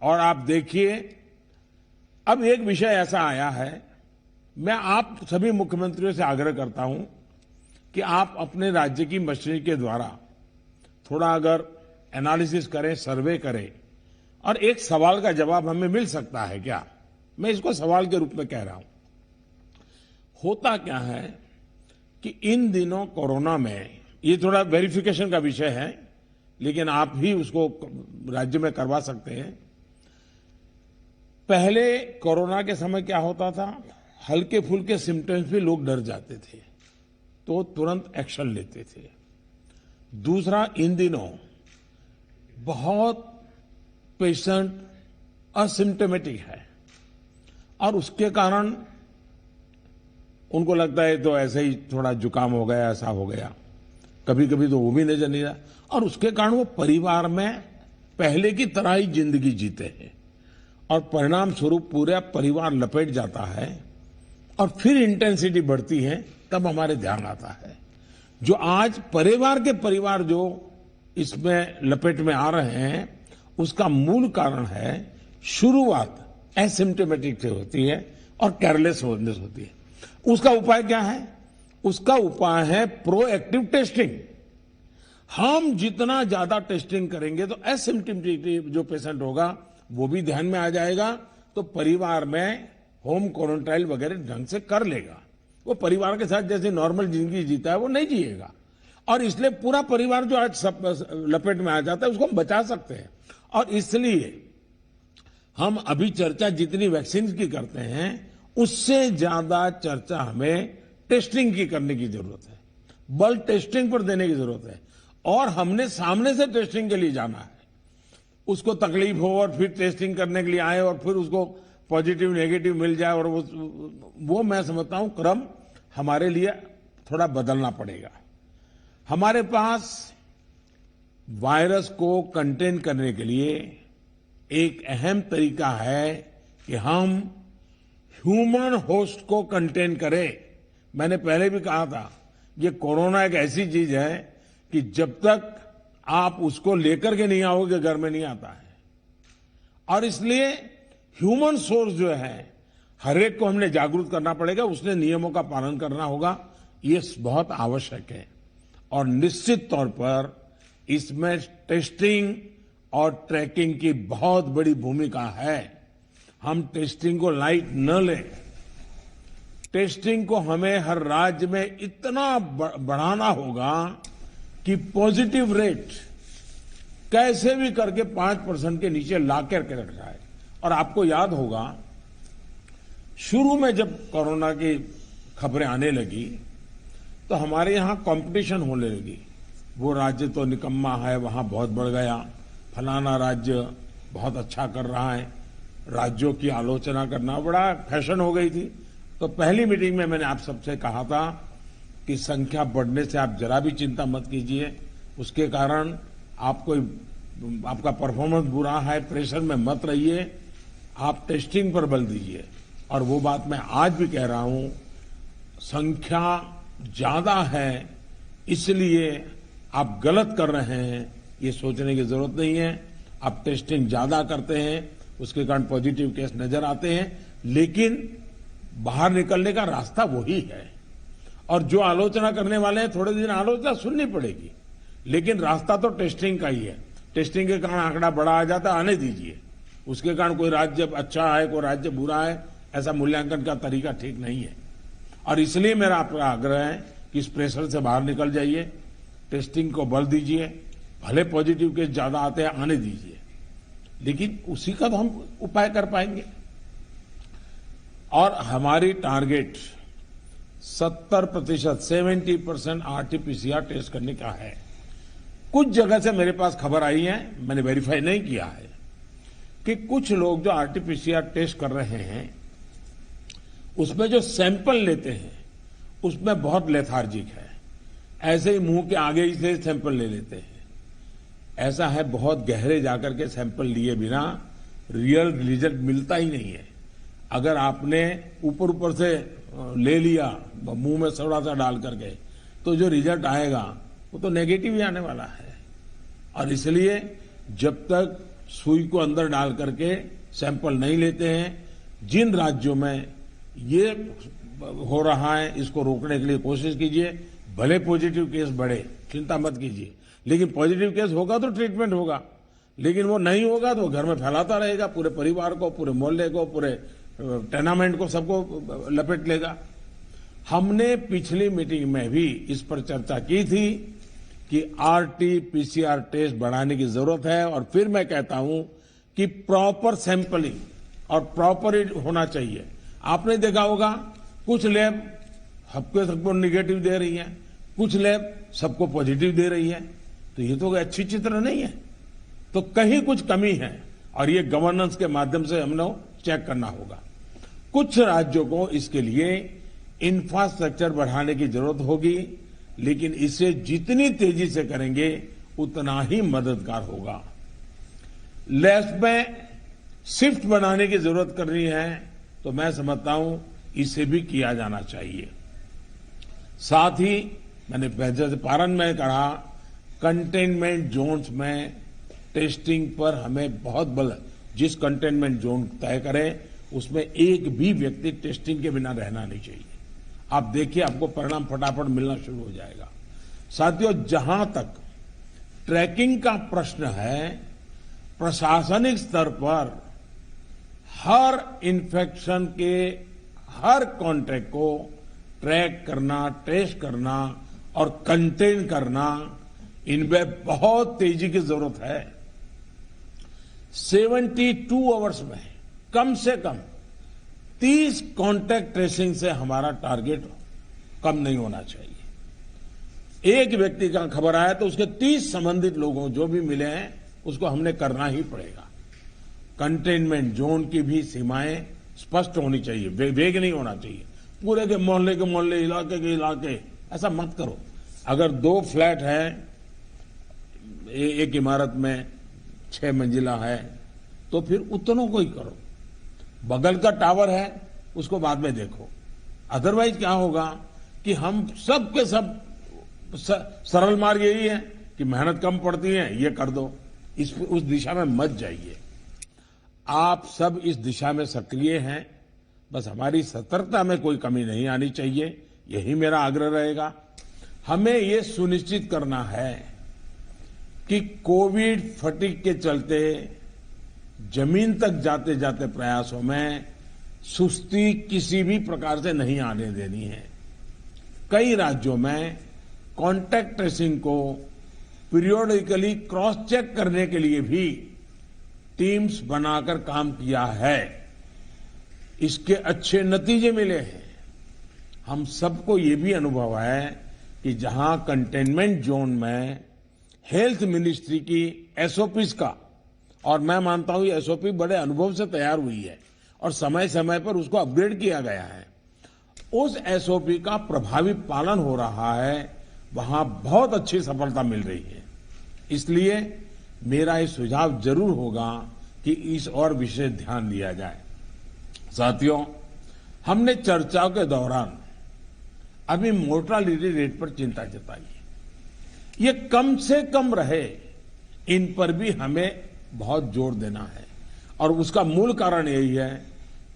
और आप देखिए, अब एक विषय ऐसा आया है, मैं आप सभी मुख्यमंत्रियों से आग्रह करता हूं कि आप अपने राज्य की मशीनरी के द्वारा थोड़ा अगर एनालिसिस करें, सर्वे करें, और एक सवाल का जवाब हमें मिल सकता है क्या? मैं इसको सवाल के रूप में कह रहा हूं। होता क्या है कि इन दिनों कोरोना में, ये थोड़ा वेरिफिकेशन का विषय है, लेकिन आप भी उसको राज्य में करवा सकते हैं। पहले कोरोना के समय क्या होता था, हल्के फुल्के सिम्टम्स भी लोग डर जाते थे तो तुरंत एक्शन लेते थे। दूसरा, इन दिनों बहुत पेशेंट असिम्टोमेटिक है और उसके कारण उनको लगता है तो ऐसे ही थोड़ा जुकाम हो गया, ऐसा हो गया, कभी कभी तो वो भी नजर नहीं आता, और उसके कारण वो परिवार में पहले की तरह ही जिंदगी जीते हैं और परिणाम स्वरूप पूरा परिवार लपेट जाता है और फिर इंटेंसिटी बढ़ती है, तब हमारे ध्यान आता है। जो आज परिवार जो इसमें लपेट में आ रहे हैं, उसका मूल कारण है शुरुआत एसिम्टोमेटिक से होती है और केयरलेस होती है। उसका उपाय क्या है? उसका उपाय है प्रोएक्टिव टेस्टिंग। हम जितना ज्यादा टेस्टिंग करेंगे तो एसिम्टोमेटिक जो पेशेंट होगा वो भी ध्यान में आ जाएगा, तो परिवार में होम क्वारंटाइन वगैरह ढंग से कर लेगा। वो परिवार के साथ जैसे नॉर्मल जिंदगी जीता है वो नहीं जिएगा, और इसलिए पूरा परिवार जो आज सब लपेट में आ जाता है उसको हम बचा सकते हैं। और इसलिए हम अभी चर्चा जितनी वैक्सीन की करते हैं उससे ज्यादा चर्चा हमें टेस्टिंग की करने की जरूरत है, बल टेस्टिंग पर देने की जरूरत है। और हमने सामने से टेस्टिंग के लिए जाना है। उसको तकलीफ हो और फिर टेस्टिंग करने के लिए आए और फिर उसको पॉजिटिव नेगेटिव मिल जाए, और वो मैं समझता हूं क्रम हमारे लिए थोड़ा बदलना पड़ेगा। हमारे पास वायरस को कंटेन करने के लिए एक अहम तरीका है कि हम ह्यूमन होस्ट को कंटेन करें। मैंने पहले भी कहा था, ये कोरोना एक ऐसी चीज है कि जब तक आप उसको लेकर के नहीं आओगे घर में नहीं आता है, और इसलिए ह्यूमन सोर्स जो है हर एक को हमने जागरूक करना पड़ेगा, उसने नियमों का पालन करना होगा, ये बहुत आवश्यक है। और निश्चित तौर पर इसमें टेस्टिंग और ट्रैकिंग की बहुत बड़ी भूमिका है। हम टेस्टिंग को लाइट न लें। टेस्टिंग को हमें हर राज्य में इतना बढ़ाना होगा कि पॉजिटिव रेट कैसे भी करके 5% के नीचे ला करके रख जाए। और आपको याद होगा, शुरू में जब कोरोना की खबरें आने लगी तो हमारे यहां कंपटीशन होने लगी। वो राज्य तो निकम्मा है, वहां बहुत बढ़ गया, फलाना राज्य बहुत अच्छा कर रहा है, राज्यों की आलोचना करना बड़ा फैशन हो गई थी। तो पहली मीटिंग में मैंने आप सबसे कहा था कि संख्या बढ़ने से आप जरा भी चिंता मत कीजिए, उसके कारण आपका परफॉर्मेंस बुरा है, प्रेशर में मत रहिए, आप टेस्टिंग पर बल दीजिए। और वो बात मैं आज भी कह रहा हूं, संख्या ज्यादा है इसलिए आप गलत कर रहे हैं, ये सोचने की जरूरत नहीं है। आप टेस्टिंग ज्यादा करते हैं, उसके कारण पॉजिटिव केस नजर आते हैं, लेकिन बाहर निकलने का रास्ता वही है। और जो आलोचना करने वाले हैं, थोड़े दिन आलोचना सुननी पड़ेगी, लेकिन रास्ता तो टेस्टिंग का ही है। टेस्टिंग के कारण आंकड़ा बड़ा आ जाता है, आने दीजिए। उसके कारण कोई राज्य अच्छा है, कोई राज्य बुरा है, ऐसा मूल्यांकन का तरीका ठीक नहीं है। और इसलिए मेरा आपका आग्रह है कि इस प्रेशर से बाहर निकल जाइए, टेस्टिंग को बल दीजिए, भले पॉजिटिव केस ज्यादा आते हैं आने दीजिए, लेकिन उसी का तो हम उपाय कर पाएंगे। और हमारी टारगेट 70%, 70% आरटीपीसीआर टेस्ट करने का है। कुछ जगह से मेरे पास खबर आई है, मैंने वेरीफाई नहीं किया है, कि कुछ लोग जो आरटीपीसीआर टेस्ट कर रहे हैं उसमें जो सैंपल लेते हैं उसमें बहुत लेथार्जिक है, ऐसे ही मुंह के आगे ही से सैंपल ले लेते हैं। ऐसा है, बहुत गहरे जाकर के सैंपल लिए बिना रियल रिजल्ट मिलता ही नहीं है। अगर आपने ऊपर ऊपर से ले लिया मुंह में थोड़ा सा डाल करके, तो जो रिजल्ट आएगा वो तो नेगेटिव ही आने वाला है। और इसलिए जब तक सुई को अंदर डाल करके सैंपल नहीं लेते हैं। जिन राज्यों में ये हो रहा है, इसको रोकने के लिए कोशिश कीजिए। भले पॉजिटिव केस बढ़े, चिंता मत कीजिए, लेकिन पॉजिटिव केस होगा तो ट्रीटमेंट होगा, लेकिन वो नहीं होगा तो घर में फैलाता रहेगा, पूरे परिवार को, पूरे मोहल्ले को, पूरे टेनामेंट को, सबको लपेट लेगा। हमने पिछली मीटिंग में भी इस पर चर्चा की थी कि आरटी-पीसीआर टेस्ट बढ़ाने की जरूरत है, और फिर मैं कहता हूं कि प्रॉपर सैंपलिंग और प्रॉपर होना चाहिए। आपने देखा होगा कुछ लैब सबको निगेटिव दे रही है, कुछ लैब सबको पॉजिटिव दे रही है, तो ये तो अच्छी चित्र नहीं है। तो कहीं कुछ कमी है, और ये गवर्नेंस के माध्यम से हमने चेक करना होगा। कुछ राज्यों को इसके लिए इंफ्रास्ट्रक्चर बढ़ाने की जरूरत होगी, लेकिन इसे जितनी तेजी से करेंगे उतना ही मददगार होगा। लैब्स में शिफ्ट बनाने की जरूरत करनी है, तो मैं समझता हूं इसे भी किया जाना चाहिए। साथ ही मैंने जैसे पारण में कहा, कंटेनमेंट जोन्स में टेस्टिंग पर हमें बहुत बल, जिस कंटेनमेंट जोन तय करें उसमें एक भी व्यक्ति टेस्टिंग के बिना रहना नहीं चाहिए। आप देखिए, आपको परिणाम फटाफट मिलना शुरू हो जाएगा। साथियों, जहां तक ट्रैकिंग का प्रश्न है, प्रशासनिक स्तर पर हर इन्फेक्शन के हर कॉन्टैक्ट को ट्रैक करना, ट्रेस करना और कंटेन करना, इनमें बहुत तेजी की जरूरत है। 72 आवर्स में कम से कम 30 कॉन्टैक्ट ट्रेसिंग से हमारा टारगेट कम नहीं होना चाहिए। एक व्यक्ति का खबर आया तो उसके 30 संबंधित लोगों जो भी मिले हैं उसको हमने करना ही पड़ेगा। कंटेनमेंट जोन की भी सीमाएं स्पष्ट होनी चाहिए, वेग नहीं होना चाहिए। पूरे के मोहल्ले, इलाके के इलाके, ऐसा मत करो। अगर 2 फ्लैट है, एक इमारत में 6 मंजिला है, तो फिर उतनों को ही करो। बगल का टावर है, उसको बाद में देखो। अदरवाइज क्या होगा कि हम सब के सब सरल मार्ग यही है कि मेहनत कम पड़ती है, ये कर दो। उस दिशा में मत जाइए। आप सब इस दिशा में सक्रिय हैं, बस हमारी सतर्कता में कोई कमी नहीं आनी चाहिए, यही मेरा आग्रह रहेगा। हमें ये सुनिश्चित करना है कि कोविड फटीग के चलते जमीन तक जाते जाते प्रयासों में सुस्ती किसी भी प्रकार से नहीं आने देनी है। कई राज्यों में कॉन्टैक्ट ट्रेसिंग को पीरियोडिकली क्रॉस चेक करने के लिए भी टीम्स बनाकर काम किया है। इसके अच्छे नतीजे मिले हैं। हम सबको ये भी अनुभव है कि जहां कंटेनमेंट जोन में हेल्थ मिनिस्ट्री की एसओपीज का, और मैं मानता हूं ये एसओपी बड़े अनुभव से तैयार हुई है और समय समय पर उसको अपग्रेड किया गया है, उस एसओपी का प्रभावी पालन हो रहा है, वहां बहुत अच्छी सफलता मिल रही है। इसलिए मेरा ये सुझाव जरूर होगा कि इस और विशेष ध्यान दिया जाए। साथियों, हमने चर्चाओं के दौरान अभी मोर्टालिटी रेट पर चिंता जताई है। ये कम से कम रहे, इन पर भी हमें बहुत जोर देना है। और उसका मूल कारण यही है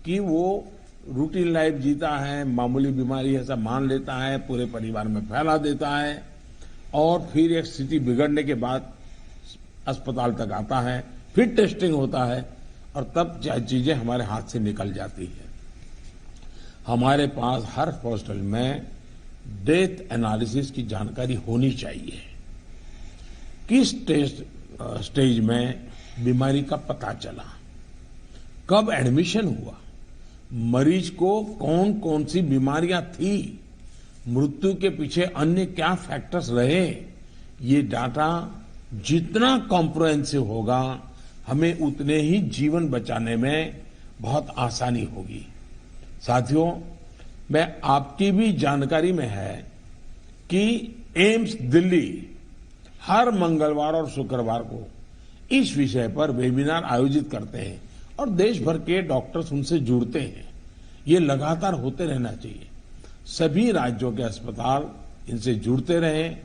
कि वो रूटीन लाइफ जीता है, मामूली बीमारी ऐसा मान लेता है, पूरे परिवार में फैला देता है, और फिर एक स्थिति बिगड़ने के बाद अस्पताल तक आता है, फिर टेस्टिंग होता है, और तब चीजें हमारे हाथ से निकल जाती है। हमारे पास हर हॉस्पिटल में डेथ एनालिसिस की जानकारी होनी चाहिए। किस स्टेज में बीमारी का पता चला, कब एडमिशन हुआ, मरीज को कौन कौन सी बीमारियां थी, मृत्यु के पीछे अन्य क्या फैक्टर्स रहे, ये डाटा जितना कॉम्प्रिहेंसिव होगा, हमें उतने ही जीवन बचाने में बहुत आसानी होगी। साथियों, मैं आपकी भी जानकारी में है कि एम्स दिल्ली हर मंगलवार और शुक्रवार को इस विषय पर वेबिनार आयोजित करते हैं और देश भर के डॉक्टर्स उनसे जुड़ते हैं। ये लगातार होते रहना चाहिए। सभी राज्यों के अस्पताल इनसे जुड़ते रहें।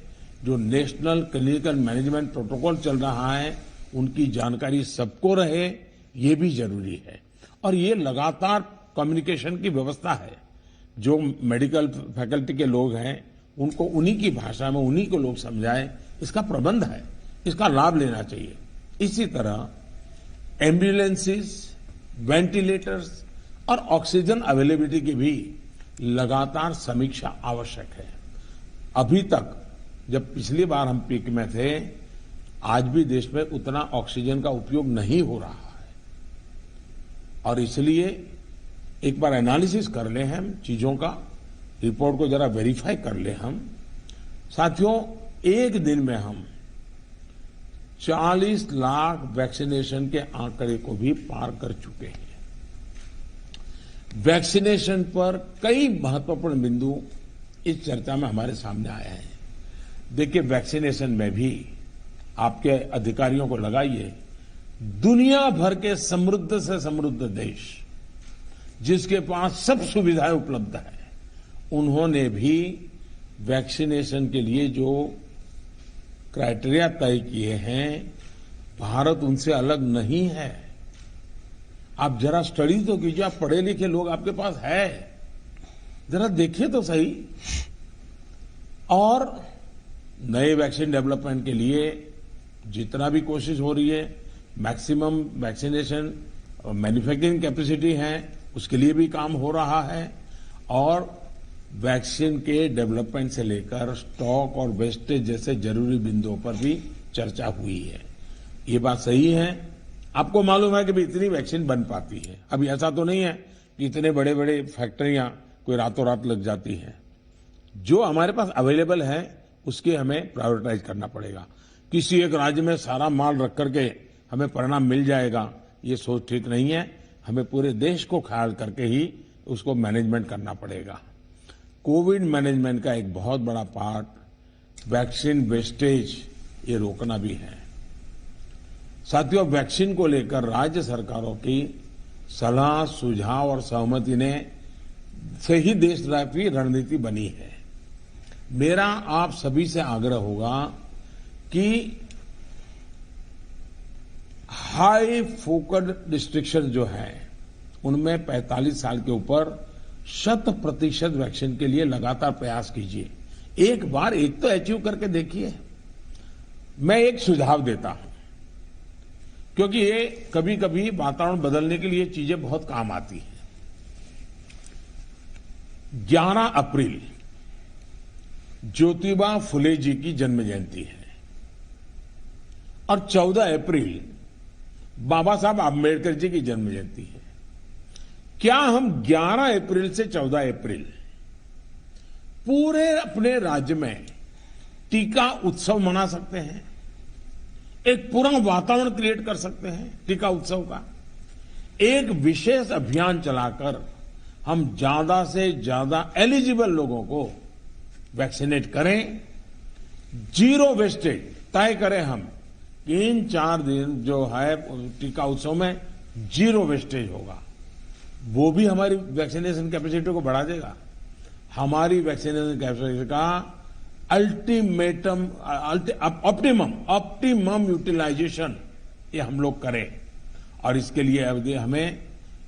जो नेशनल क्लिनिकल मैनेजमेंट प्रोटोकॉल चल रहा है उनकी जानकारी सबको रहे, ये भी जरूरी है। और ये लगातार कम्युनिकेशन की व्यवस्था है। जो मेडिकल फैकल्टी के लोग हैं, उनको उन्हीं की भाषा में उन्हीं को लोग समझाएं, इसका प्रबंध है, इसका लाभ लेना चाहिए। इसी तरह एम्बुलेंसेस, वेंटिलेटर्स और ऑक्सीजन अवेलेबिलिटी की भी लगातार समीक्षा आवश्यक है। अभी तक जब पिछली बार हम पीक में थे, आज भी देश में उतना ऑक्सीजन का उपयोग नहीं हो रहा है। और इसलिए एक बार एनालिसिस कर ले हम चीजों का, रिपोर्ट को जरा वेरीफाई कर ले हम। साथियों, एक दिन में हम 40 लाख वैक्सीनेशन के आंकड़े को भी पार कर चुके हैं। वैक्सीनेशन पर कई महत्वपूर्ण बिंदु इस चर्चा में हमारे सामने आए हैं। देखिए, वैक्सीनेशन में भी आपके अधिकारियों को लगाइए, दुनिया भर के समृद्ध से समृद्ध देश जिसके पास सब सुविधाएं उपलब्ध है, उन्होंने भी वैक्सीनेशन के लिए जो क्राइटेरिया तय किए हैं, भारत उनसे अलग नहीं है। आप जरा स्टडी तो कीजिए, आप पढ़े लिखे लोग आपके पास है, जरा देखिए तो सही। और नए वैक्सीन डेवलपमेंट के लिए जितना भी कोशिश हो रही है, मैक्सिमम वैक्सीनेशन मैन्युफैक्चरिंग कैपेसिटी है, उसके लिए भी काम हो रहा है। और वैक्सीन के डेवलपमेंट से लेकर स्टॉक और वेस्टेज जैसे जरूरी बिंदुओं पर भी चर्चा हुई है। ये बात सही है। आपको मालूम है कि भी इतनी वैक्सीन बन पाती है। अभी ऐसा तो नहीं है कि इतने बड़े बड़े फैक्ट्रियां कोई रातों रात लग जाती हैं। जो हमारे पास अवेलेबल है उसके हमें प्रायोरिटाइज करना पड़ेगा। किसी एक राज्य में सारा माल रख करके हमें परिणाम मिल जाएगा, ये सोच ठीक नहीं है। हमें पूरे देश को ख्याल करके ही उसको मैनेजमेंट करना पड़ेगा। कोविड मैनेजमेंट का एक बहुत बड़ा पार्ट वैक्सीन वेस्टेज ये रोकना भी है। साथियों, वैक्सीन को लेकर राज्य सरकारों की सलाह, सुझाव और सहमति ने से ही देशव्यापी रणनीति बनी है। मेरा आप सभी से आग्रह होगा कि हाई फोकस्ड डिस्ट्रिक्शन जो है, उनमें 45 साल के ऊपर 100% वैक्सीन के लिए लगातार प्रयास कीजिए। एक बार एक तो अचीव करके देखिए। मैं एक सुझाव देता हूं, क्योंकि ये कभी कभी वातावरण बदलने के लिए चीजें बहुत काम आती हैं। 11 अप्रैल ज्योतिबा फुले जी की जन्म जयंती है और 14 अप्रैल बाबा साहब आम्बेडकर जी की जन्म जयंती है। क्या हम 11 अप्रैल से 14 अप्रैल पूरे अपने राज्य में टीका उत्सव मना सकते हैं? एक पूरा वातावरण क्रिएट कर सकते हैं टीका उत्सव का। एक विशेष अभियान चलाकर हम ज्यादा से ज्यादा एलिजिबल लोगों को वैक्सीनेट करें। जीरो वेस्टेज तय करें हम कि इन 4 दिन जो है टीका उत्सव में जीरो वेस्टेज होगा। वो भी हमारी वैक्सीनेशन कैपेसिटी को बढ़ा देगा। हमारी वैक्सीनेशन कैपेसिटी का ऑप्टिमम यूटिलाइजेशन ये हम लोग करें। और इसके लिए हमें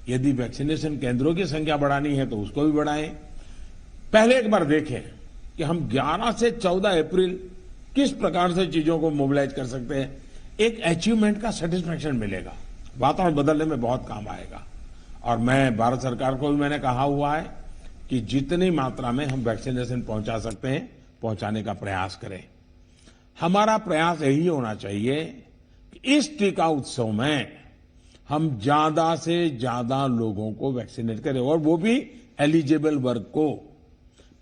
यदि वैक्सीनेशन केंद्रों की संख्या बढ़ानी है तो उसको भी बढ़ाएं। पहले एक बार देखें कि हम 11 से 14 अप्रैल किस प्रकार से चीजों को मोबिलाइज कर सकते हैं। एक अचीवमेंट का सेटिस्फैक्शन मिलेगा, वातावरण बदलने में बहुत काम आएगा। और मैं भारत सरकार को भी मैंने कहा हुआ है कि जितनी मात्रा में हम वैक्सीनेशन पहुंचा सकते हैं पहुंचाने का प्रयास करें। हमारा प्रयास यही होना चाहिए कि इस टीका उत्सव में हम ज्यादा से ज्यादा लोगों को वैक्सीनेट करें, और वो भी एलिजिबल वर्ग को।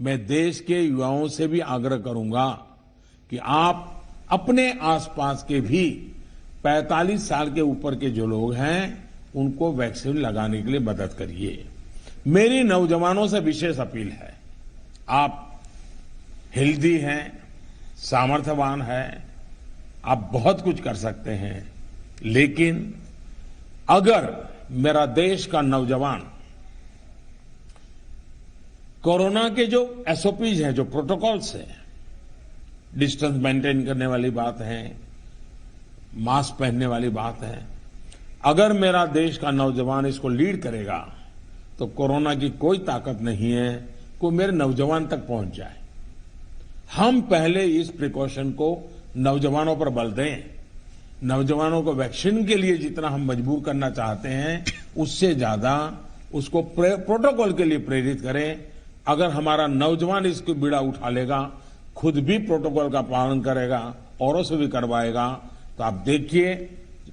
मैं देश के युवाओं से भी आग्रह करूंगा कि आप अपने आसपास के भी 45 साल के ऊपर के जो लोग हैं उनको वैक्सीन लगाने के लिए मदद करिए। मेरी नौजवानों से विशेष अपील है, आप हेल्दी हैं, सामर्थ्यवान हैं, आप बहुत कुछ कर सकते हैं, लेकिन अगर मेरा देश का नौजवान कोरोना के जो एसओपीज हैं, जो प्रोटोकॉल्स हैं, डिस्टेंस मेंटेन करने वाली बात है, मास्क पहनने वाली बात है। अगर मेरा देश का नौजवान इसको लीड करेगा तो कोरोना की कोई ताकत नहीं है कि मेरे नौजवान तक पहुंच जाए। हम पहले इस प्रिकॉशन को नौजवानों पर बल दें। नौजवानों को वैक्सीन के लिए जितना हम मजबूर करना चाहते हैं उससे ज्यादा उसको प्रोटोकॉल के लिए प्रेरित करें। अगर हमारा नौजवान इसको बीड़ा उठा लेगा, खुद भी प्रोटोकॉल का पालन करेगा, औरों से भी करवाएगा, तो आप देखिए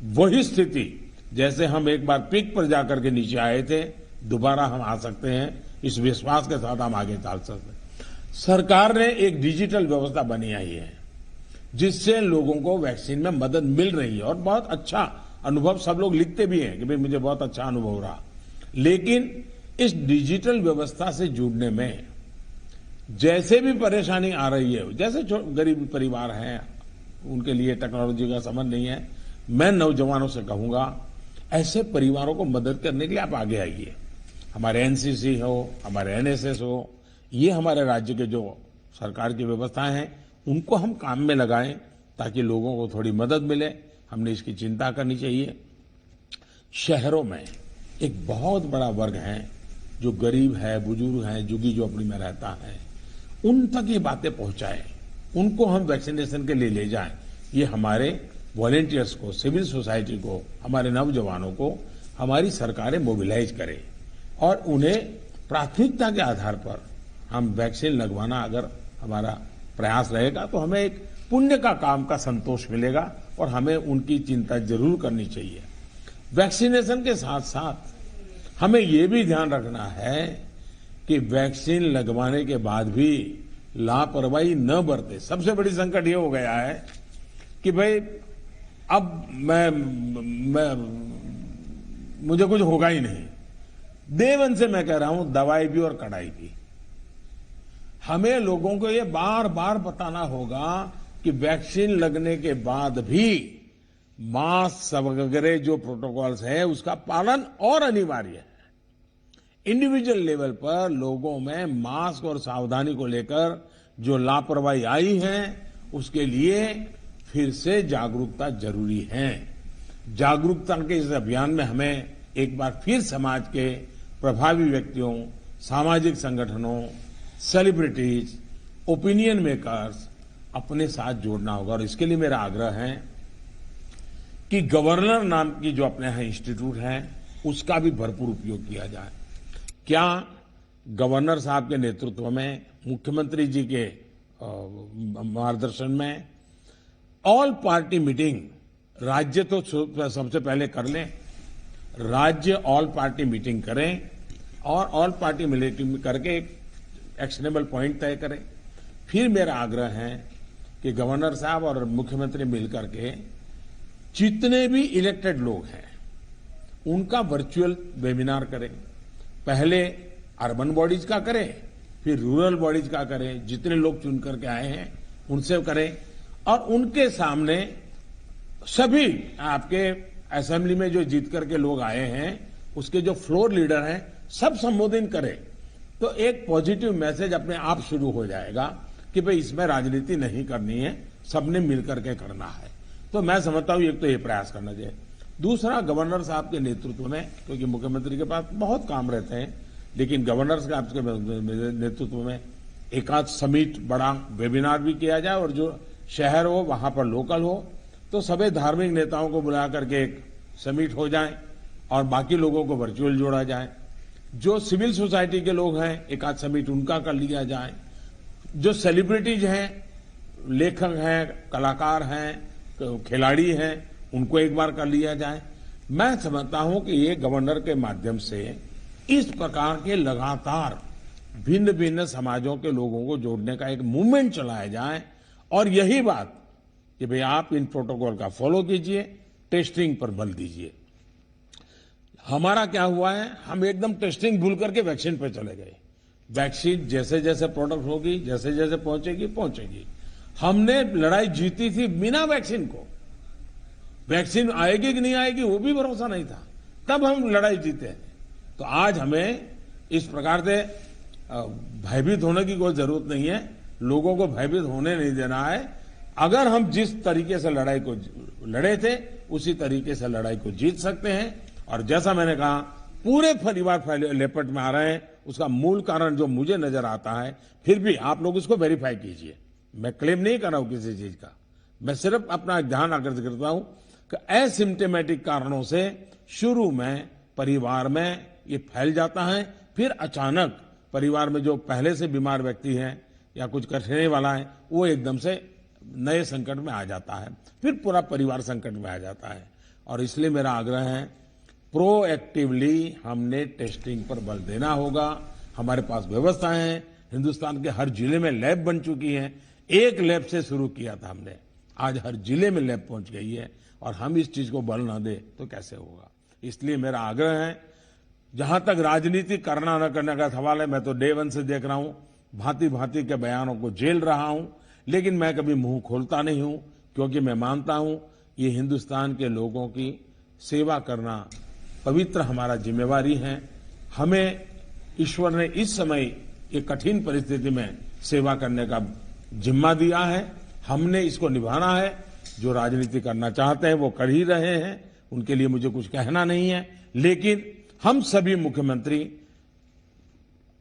वही स्थिति जैसे हम एक बार पीक पर जाकर के नीचे आए थे, दोबारा हम आ सकते हैं। इस विश्वास के साथ हम आगे चल सकते हैं। सरकार ने एक डिजिटल व्यवस्था बनाई है जिससे लोगों को वैक्सीन में मदद मिल रही है और बहुत अच्छा अनुभव सब लोग लिखते भी हैं कि भाई मुझे बहुत अच्छा अनुभव रहा। लेकिन इस डिजिटल व्यवस्था से जुड़ने में जैसे भी परेशानी आ रही है, जैसे गरीब परिवार हैं उनके लिए टेक्नोलॉजी का समझ नहीं है, मैं नौजवानों से कहूंगा ऐसे परिवारों को मदद करने के लिए आप आगे आइए। हमारे एनसीसी हो, हमारे एनएसएस हो, ये हमारे राज्य के जो सरकार की व्यवस्थाएं हैं उनको हम काम में लगाएं ताकि लोगों को थोड़ी मदद मिले। हमने इसकी चिंता करनी चाहिए। शहरों में एक बहुत बड़ा वर्ग है जो गरीब है, बुजुर्ग है, झुग्गी झोपड़ी में रहता है, उन तक ये बातें पहुंचाएं, उनको हम वैक्सीनेशन के लिए ले जाएं। ये हमारे वॉलेंटियर्स को, सिविल सोसाइटी को, हमारे नौजवानों को हमारी सरकारें मोबिलाइज करें और उन्हें प्राथमिकता के आधार पर हम वैक्सीन लगवाना अगर हमारा प्रयास रहेगा तो हमें एक पुण्य का काम का संतोष मिलेगा और हमें उनकी चिंता जरूर करनी चाहिए। वैक्सीनेशन के साथ साथ हमें ये भी ध्यान रखना है कि वैक्सीन लगवाने के बाद भी लापरवाही न बरते। सबसे बड़ी संकट ये हो गया है कि भाई अब मुझे कुछ होगा ही नहीं। देवन से मैं कह रहा हूं, दवाई भी और कड़ाई भी। हमें लोगों को ये बार बार बताना होगा कि वैक्सीन लगने के बाद भी मास्क वगैरह जो प्रोटोकॉल्स है उसका पालन और अनिवार्य है। इंडिविजुअल लेवल पर लोगों में मास्क और सावधानी को लेकर जो लापरवाही आई है उसके लिए फिर से जागरूकता जरूरी है। जागरूकता के इस अभियान में हमें एक बार फिर समाज के प्रभावी व्यक्तियों, सामाजिक संगठनों, सेलिब्रिटीज, ओपिनियन मेकर्स अपने साथ जोड़ना होगा। और इसके लिए मेरा आग्रह है कि गवर्नर नाम की जो अपने यहाँ इंस्टीट्यूट है उसका भी भरपूर उपयोग किया जाए। क्या गवर्नर साहब के नेतृत्व में, मुख्यमंत्री जी के मार्गदर्शन में ऑल पार्टी मीटिंग, राज्य तो सबसे पहले कर लें, राज्य ऑल पार्टी मीटिंग करें और ऑल पार्टी मीटिंग करके एक एक्शनेबल पॉइंट तय करें। फिर मेरा आग्रह है कि गवर्नर साहब और मुख्यमंत्री मिलकर के जितने भी इलेक्टेड लोग हैं उनका वर्चुअल वेबिनार करें। पहले अर्बन बॉडीज का करें, फिर रूरल बॉडीज का करें, जितने लोग चुन करके आए हैं उनसे करें और उनके सामने सभी आपके असेंबली में जो जीत करके लोग आए हैं उसके जो फ्लोर लीडर हैं सब संबोधित करें। तो एक पॉजिटिव मैसेज अपने आप शुरू हो जाएगा कि भाई इसमें राजनीति नहीं करनी है, सबने मिलकर के करना है। तो मैं समझता हूं एक तो ये प्रयास करना चाहिए। दूसरा, गवर्नर साहब के नेतृत्व में, क्योंकि मुख्यमंत्री के पास बहुत काम रहते हैं, लेकिन गवर्नर साहब के नेतृत्व में एक आध समिट, बड़ा वेबिनार भी किया जाए और जो शहर हो वहां पर लोकल हो तो सभी धार्मिक नेताओं को बुला करके एक समिट हो जाए और बाकी लोगों को वर्चुअल जोड़ा जाए। जो सिविल सोसाइटी के लोग हैं एक आध समिट उनका कर लिया जाए। जो सेलिब्रिटीज हैं, लेखक हैं, कलाकार हैं, खिलाड़ी हैं, उनको एक बार कर लिया जाए। मैं समझता हूं कि ये गवर्नर के माध्यम से इस प्रकार के लगातार भिन्न भिन्न समाजों के लोगों को जोड़ने का एक मूवमेंट चलाया जाए और यही बात कि भाई आप इन प्रोटोकॉल का फॉलो कीजिए, टेस्टिंग पर बल दीजिए। हमारा क्या हुआ है, हम एकदम टेस्टिंग भूल करके वैक्सीन पर चले गए। वैक्सीन जैसे जैसे प्रोडक्ट होगी, जैसे जैसे पहुंचेगी। हमने लड़ाई जीती थी बिना वैक्सीन को। वैक्सीन आएगी कि नहीं आएगी वो भी भरोसा नहीं था, तब हम लड़ाई जीते। तो आज हमें इस प्रकार से भयभीत होने की कोई जरूरत नहीं है, लोगों को भयभीत होने नहीं देना है। अगर हम जिस तरीके से लड़ाई को लड़े थे उसी तरीके से लड़ाई को जीत सकते हैं। और जैसा मैंने कहा, पूरे परिवार लेपट में आ रहे हैं, उसका मूल कारण जो मुझे नजर आता है, फिर भी आप लोग उसको वेरीफाई कीजिए। मैं क्लेम नहीं कर रहा हूं किसी चीज का, मैं सिर्फ अपना ध्यान आकर्षित करता हूं कि एसिम्प्टोमेटिक कारणों से शुरू में परिवार में ये फैल जाता है, फिर अचानक परिवार में जो पहले से बीमार व्यक्ति है या कुछ करने वाला है, वो एकदम से नए संकट में आ जाता है, फिर पूरा परिवार संकट में आ जाता है। और इसलिए मेरा आग्रह है, प्रोएक्टिवली हमने टेस्टिंग पर बल देना होगा। हमारे पास व्यवस्थाएं हैं, हिंदुस्तान के हर जिले में लैब बन चुकी हैं। एक लैब से शुरू किया था हमने, आज हर जिले में लैब पहुंच गई है। और हम इस चीज को बल न दे तो कैसे होगा। इसलिए मेरा आग्रह है, जहां तक राजनीति करना न करने का सवाल है, मैं तो डे वन से देख रहा हूं, भांति भांति के बयानों को झेल रहा हूं, लेकिन मैं कभी मुंह खोलता नहीं हूं, क्योंकि मैं मानता हूं ये हिंदुस्तान के लोगों की सेवा करना पवित्र हमारा जिम्मेवारी है। हमें ईश्वर ने इस समय ये कठिन परिस्थिति में सेवा करने का जिम्मा दिया है, हमने इसको निभाना है। जो राजनीति करना चाहते हैं वो कर ही रहे हैं, उनके लिए मुझे कुछ कहना नहीं है, लेकिन हम सभी मुख्यमंत्री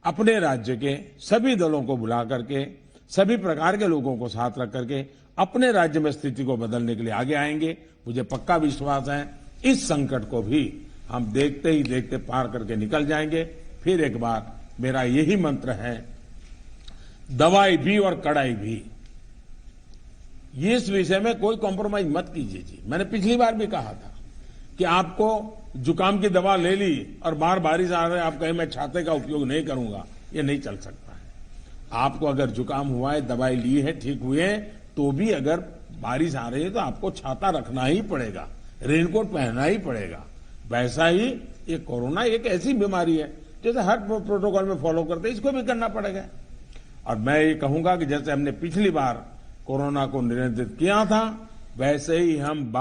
अपने राज्य के सभी दलों को बुला करके, सभी प्रकार के लोगों को साथ रख करके अपने राज्य में स्थिति को बदलने के लिए आगे आएंगे। मुझे पक्का विश्वास है इस संकट को भी हम देखते ही देखते पार करके निकल जाएंगे। फिर एक बार मेरा यही मंत्र है, दवाई भी और कड़ाई भी। इस विषय में कोई कॉम्प्रोमाइज मत कीजिए जी। मैंने पिछली बार भी कहा था कि आपको जुकाम की दवा ले ली और बाहर बारिश आ रही है, आप कहें मैं छाते का उपयोग नहीं करूंगा, ये नहीं चल सकता है। आपको अगर जुकाम हुआ है, दवाई ली है, ठीक हुए, तो भी अगर बारिश आ रही है तो आपको छाता रखना ही पड़ेगा, रेनकोट पहनना ही पड़ेगा। वैसा ही ये कोरोना एक ऐसी बीमारी है, जैसे हर प्रोटोकॉल में फॉलो करते हैं, इसको भी करना पड़ेगा। और मैं ये कहूंगा कि जैसे हमने पिछली बार कोरोना को नियंत्रित किया था, वैसे ही हम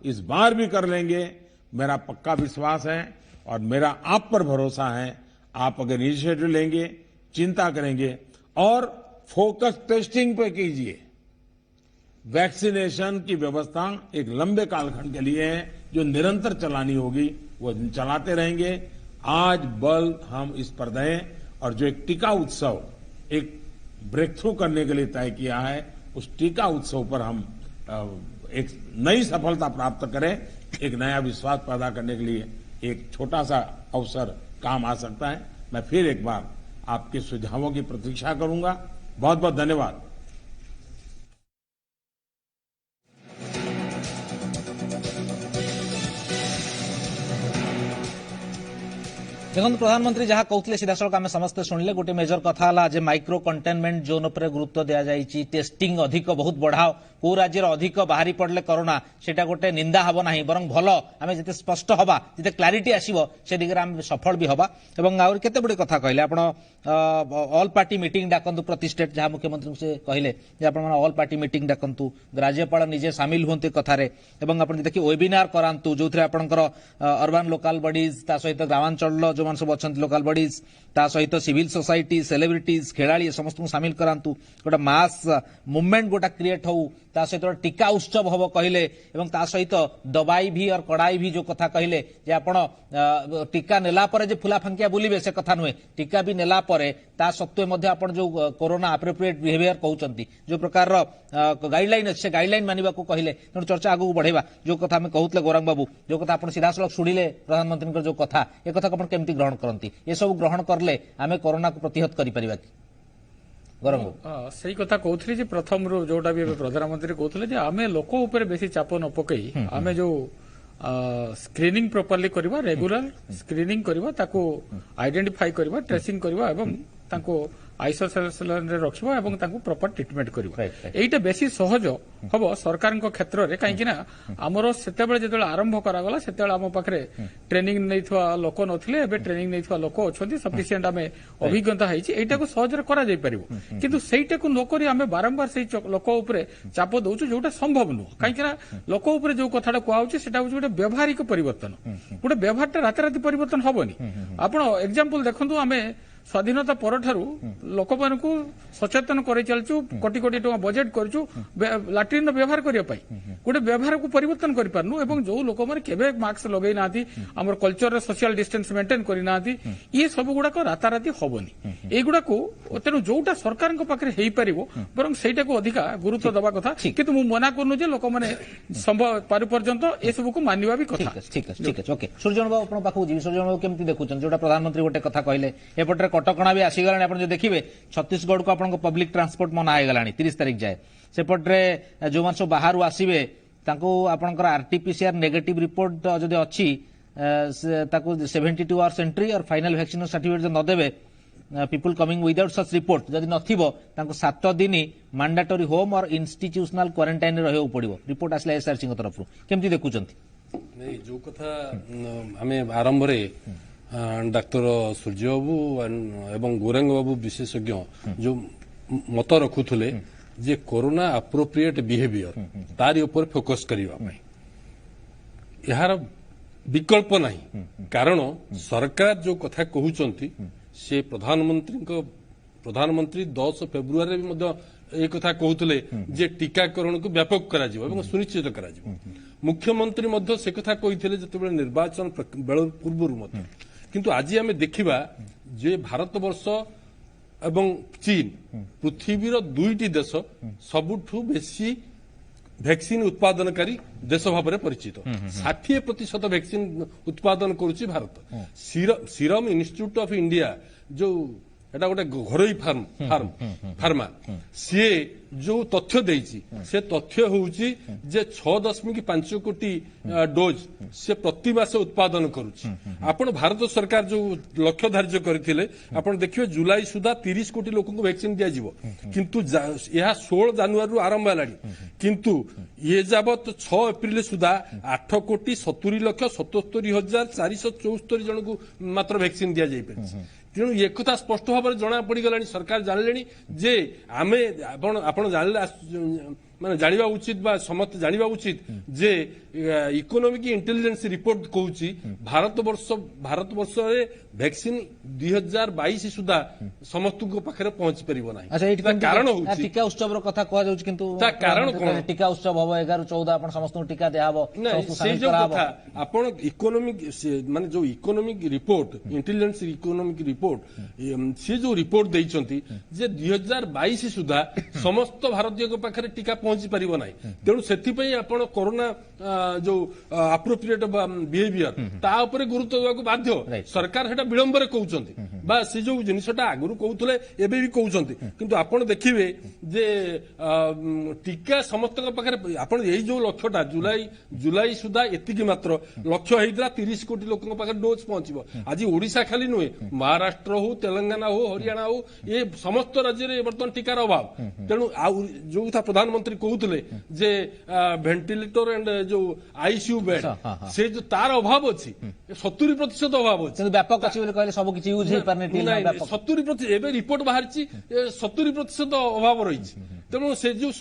इस बार भी कर लेंगे, मेरा पक्का विश्वास है। और मेरा आप पर भरोसा है, आप अगर इनिशिएटिव लेंगे, चिंता करेंगे और फोकस टेस्टिंग पे कीजिए। वैक्सीनेशन की व्यवस्था एक लंबे कालखंड के लिए है, जो निरंतर चलानी होगी, वो चलाते रहेंगे। आज बल हम इस पर दें और जो एक टीका उत्सव एक ब्रेक थ्रू करने के लिए तय किया है, उस टीका उत्सव पर हम एक नई सफलता प्राप्त करें। एक नया विश्वास पैदा करने के लिए एक छोटा सा अवसर काम आ सकता है। मैं फिर एक बार आपके सुझावों की प्रतीक्षा करूंगा। बहुत बहुत धन्यवाद। देखो प्रधानमंत्री जहाँ कहते सीधा सड़क आम समस्ते शुणिले गोटे मेजर कथा है माइक्रो कंटेनमेंट जोन पर गुरुत्व दि जाए, टेस्टिंग अधिक बहुत बढ़ाओ, को राज्य अधिक बाहरी पड़े कोरोना सेटा गोटे निंदा हम ना, बरं भल आम जिते स्पष्ट हवा, जिते क्लारिटी आसो से दिगरे आम सफल भी हवा। एवं आहुरी केते गुड़े कथा कहले आपण ऑल पार्टी मीटिंग डाकंतु प्रति स्टेट, जहाँ मुख्यमंत्री से कहले आप ऑल पार्टी मीटिंग डाकंतु, राज्यपाल निजे सामिल हुंते कथारे, एवं आप देखिए वेबिनार करांतु जो आपंकर अर्बान लोकाल बडीज ता सहित ग्रामांचल जो मान सब अच्छा लोकाल बडीज ता सहित सिविल सोसाइटी सेलिब्रिटीज खेलाड़ी समस्त सामिल करांतु, गोटे मास मुवमेंट गोटा क्रिएट हो, ता सहित टीका उत्सव हम कहले, एवं ता सहित दवाई भी और कड़ाई भी जो कथा कहले जे आपण टीका नेला परे जे फुला फांकिया बुलिबे से कथा नुहे, टीका भी नेला परे ता सत्वे मध्ये आपण जो कोरोना एप्रोप्रिएट बिहेवियर कहउचंती, जो प्रकार गाइडलाइन अच्छे गाइडलाइन मानिबा को कहले, तेणु चर्चा आगु बढ़ेबा। जो कथा हमें कहउतले गौरंग बाबू, जो कथा आपण सीधा सड़क शुणिले प्रधानमंत्री जो कथा, ये कथा आपण केमती ग्रहण करंती, ये सब ग्रहण करले आमे कोरोना को प्रतिहत करि परिबा कि सही कथा कहते जे प्रथम रो जोटा भी प्रधानमंत्री कहते आमे लोक ऊपर बेसी चाप न पकई आमे जो स्क्रीनिंग प्रॉपर्ली करवा, रेगुलर स्क्रीनिंग करवा, ताको आइडेंटिफाई करवा, ट्रेसिंग करवा एवं ताको आइसोलेशन रे रखिबा एवं ताको प्रॉपर ट्रीटमेंट करवा। एइटा बेसी सहज हबो सरकार को क्षेत्र रे, काहे कि ना हमरो सेते बेले जेतले आरंभ करा गला सेते बेले हम पाखरे ट्रेनिंग नैथवा लोक नथिले, एबे ट्रेनिंग नैथवा लोक अछंती, सफिशिएंट आमे अभिज्ञता हैछि, एइटा को सहज रे करा जाय परिबो। किंतु सेइटा को नकरी आमे बारंबार सेइ लोक ऊपर चाप दउछु, जोटा संभव नु, काहे कि ना लोक ऊपर जो कथाटा कोआउछि सेटा होछि गोटे व्यवहारिक परिवर्तन, गोटे व्यवहारटा राते राते परिवर्तन हबोनी। आपण एग्जांपल देखंतु, आमे ସ୍ୱାଧୀନତା ପରଠାରୁ ଲୋକମାନଙ୍କୁ ସଚେତନ କରି ଚାଲିଛୁ, କୋଟି କୋଟି ଟଙ୍କା ବଜେଟ୍ କରିଛୁ ଲାଟ୍ରିନ୍ର ବ୍ୟବହାର କରିବା ପାଇଁ। ଗୋଟେ ବ୍ୟବହାରକୁ ପରିବର୍ତ୍ତନ କରିପାରୁନୁ ଏବଂ ଯୋଉ ଲୋକମାନେ କେବେ ମାସ୍କ ଲଗେଇ ନାହାନ୍ତି, ଆମର କଲଚରରେ ସୋସିଆଲ ଡିଷ୍ଟାନ୍ସ ମେଣ୍ଟେନ କରିନାହାନ୍ତି, ଇଏ ସବୁ ଗୁଡାକ ରାତାରାତି ହବନି। ଏଇଗୁଡାକୁ ତେଣୁ ଯୋଉଟା ସରକାରଙ୍କ ପାଖରେ ହେଇପାରିବ ବରଂ ସେଇଟାକୁ ଅଧିକା ଗୁରୁତ୍ୱ ଦେବା କଥା। କିନ୍ତୁ ମୁଁ ମନା କରୁନୁ ଯେ ଲୋକମାନେ ପାରୁ ପର୍ଯ୍ୟନ୍ତ ଏସବୁକୁ ମାନିବା ବି କଥା। ঠিক আছে ওকে সূর্যন বাবু আপনার পাখু যাবি। সূর্যন বাবু কেমতি দেখুছেন যেটা প্রধানমন্ত্রী গোটে কথা কহিলে এপটে কটকণা বি আসিগলানি। আপনার যদি দেখবে ছত্তিশগড় কু আপনার পব্লিক ট্রান্সপোর্ট মনা হয়েগলানি 30 তারিখ যাଏ। সেপটে যে সব বাহার আসবে তাঁকু আপনার আরটিপিসিআর নেগেটিভ রিপোর্ট যদি অছি তাকে 72 আওয়ার্স এন্ট্রি আর ফাইনাল ভ্যাকসিন সার্টিফিকেট যদি নদেবে people coming without such report যদি নথিব তাଙ୍କୁ 7 দিন ম্যান্ডেটরি হোম और ইনস্টিट्यूशनल क्वारंटाइन रहू पड़ो। रिपोर्ट आसला एसआरसी तरफ केमती देखुचंती? नहीं जो कथा आमे आरंभ रे डाक्टर सूर्य बाबू एवं गौरांग बाबू विशेषज्ञ जो मत रखुले जे कोरोना अप्रोप्रिएट बिहेवियर तारी ऊपर फोकस करबा पई यार विकल्प नहीं। कारण सरकार जो कथा कहउचंती से प्रधानमंत्री 10 फेब्रुआरी भी एक कथा कहते जे टीकाकरण को व्यापक करा सुनिश्चित करा। मुख्यमंत्री से कथा कहते जो निर्वाचन पूर्व किंतु आज आम देखा जे भारत वर्ष एवं चीन पृथ्वीर 2टी देश सबुठु बेसी वैक्सीन उत्पादनकारी देश भाव में परिचित। 60% वैक्सीन उत्पादन करुच्ची Bharat. Serum Institute of India जो एटा गोटे घरोई फार्मा सी जो तथ्य देइछि से तथ्य होउछि जे 6.5 कोटी डोज से प्रति मास उत्पादन करुछि। आपण भारत सरकार जो लक्ष्य धार्य करथिले आपण देखियो जुलाई सुधा 30 कोटी लोक को वैक्सीन दिया जिवो किंतु यह 16 जनवरी आरंभ हलानी किंतु ये जाबत 6 एप्रिल सुधा 8 कोटी 70 लाख 77,474 जन को मात्र वैक्सीन दिया जाई परिछि। तेणु एक कथा स्पष्ट भाव में जना पड़गलानी सरकार जानले जे आमे आपण जानले माने जानिबा उचित बा समस्त जानिबा उचित जे इकोनॉमिक इंटेलिजेंस रिपोर्ट कहूची भारत वर्ष रे वैक्सीन 2022 सुधा समस्त को पाखरे पहुंच परिबो नाही। अच्छा कारण होची टीका उत्सव रो कथा कहै जाउछ किंतु ता कारण कोन टीका उत्सव हबो 11 14 आपण समस्त को टीका देहाबो समस्त से जो कथा आपण इकोनॉमिक माने जो economic report intelligence economic report से जो रिपोर्ट दैचंती जे 2022 सुधा समस्त भारतीय को पाखरे टीका पहुंची परिबो नाही। तेणु सेथि पई आपण कोरोना जो अप्रोप्रिएट बिहेवियर ता ऊपर गुरुत्व देबाक बाध्य। सरकार हेटा विलंब रे कहउचंती बा से जो जिनिसटा आगुरु कहउतले एबे भी कहउचंती किंतु आपण देखिबे जे टीका समस्त पाखरे आपण एई जो लक्ष्यटा जुलाई सुधा एतिकी मात्र लक्ष्य हेइतला 30 कोटी लोकन पाखरे डोज पहुंचबो। आज ओडिसा खाली नुहे महाराष्ट्र हो तेलंगाना हो हरियाणा हो ये समस्त राज्य रे वर्तमान टीकार अभाव। तेणु जो था प्रधानमंत्री कहउतले जे वेंटिलेटर एंड जो आईसीयू बेड से जो तार अभाव अछि 70% अभाव अछि व्यापक अछि बोले कहले सब किछि यूज हे परने 70% एबे रिपोर्ट बाहरछि 70% अभाव रहिछि। तेणु से जो